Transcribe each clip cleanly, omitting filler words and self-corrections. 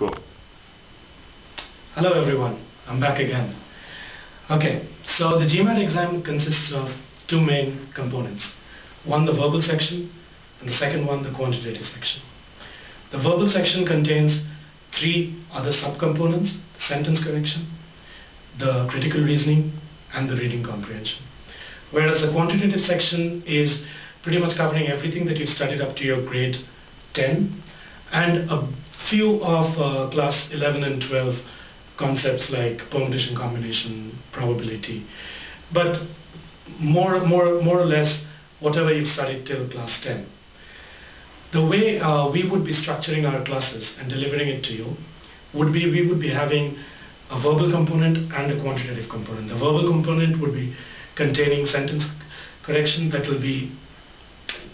Go. Hello everyone, I'm back again. Okay, so the GMAT exam consists of two main components. One, the verbal section, and the second one, the quantitative section. The verbal section contains three other subcomponents: the sentence correction, the critical reasoning, and the reading comprehension. Whereas the quantitative section is pretty much covering everything that you've studied up to your grade 10, and a few of class 11 and 12 concepts like permutation, combination, probability, but more or less whatever you've studied till class 10. The way we would be structuring our classes and delivering it to you would be, we would be having a verbal component and a quantitative component. The verbal component would be containing sentence correction. That will be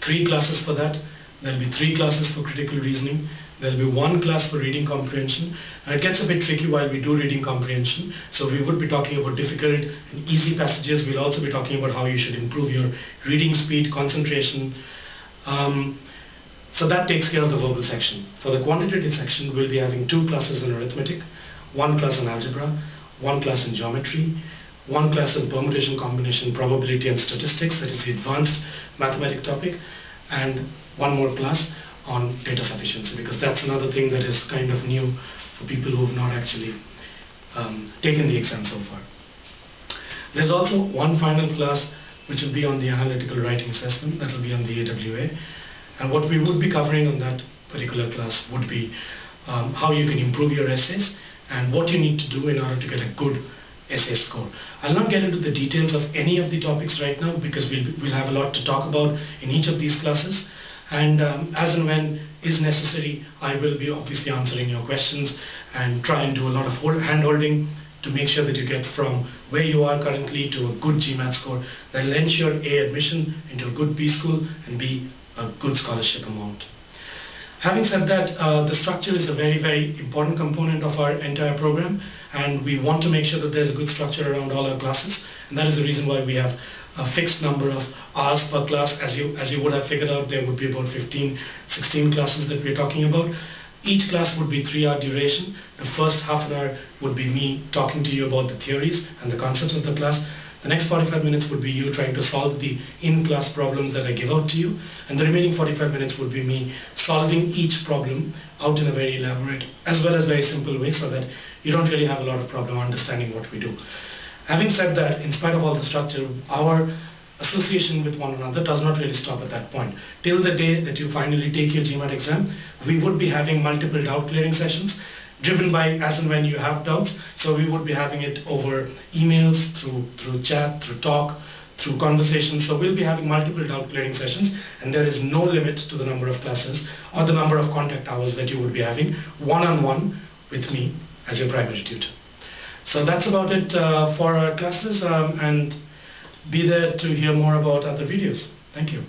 3 classes for that. There will be 3 classes for critical reasoning. There will be 1 class for reading comprehension. And it gets a bit tricky while we do reading comprehension. So we would be talking about difficult and easy passages. We'll also be talking about how you should improve your reading speed, concentration. So that takes care of the verbal section. For the quantitative section, we'll be having 2 classes in arithmetic, 1 class in algebra, 1 class in geometry, 1 class in permutation, combination, probability and statistics, that is the advanced mathematics topic, and 1 more class on data sufficiency, because that's another thing that is kind of new for people who have not actually taken the exam so far. There's also 1 final class which will be on the analytical writing assessment, that will be on the AWA, and what we would be covering on that particular class would be how you can improve your essays and what you need to do in order to get a good essay score. I'll not get into the details of any of the topics right now because we'll have a lot to talk about in each of these classes, and as and when is necessary, I will be obviously answering your questions and try and do a lot of hand-holding to make sure that you get from where you are currently to a good GMAT score that will ensure A, admission into a good B school, and B, a good scholarship amount. Having said that, the structure is a very important component of our entire program, and we want to make sure that there's a good structure around all our classes, and that is the reason why we have a fixed number of hours per class. As you would have figured out, there would be about 15-16 classes that we're talking about. Each class would be 3-hour duration. The first half an hour would be me talking to you about the theories and the concepts of the class. The next 45 minutes would be you trying to solve the in-class problems that I give out to you, and the remaining 45 minutes would be me solving each problem out in a very elaborate as well as very simple way, so that you don't really have a lot of problem understanding what we do. Having said that, in spite of all the structure, our association with one another does not really stop at that point. Till the day that you finally take your GMAT exam, we would be having multiple doubt clearing sessions driven by as and when you have doubts. So we would be having it over emails, through chat, through talk, through conversation. So we'll be having multiple doubt clearing sessions, and there is no limit to the number of classes or the number of contact hours that you would be having one-on-one with me as your primary tutor. So that's about it for our classes, and be there to hear more about other videos. Thank you.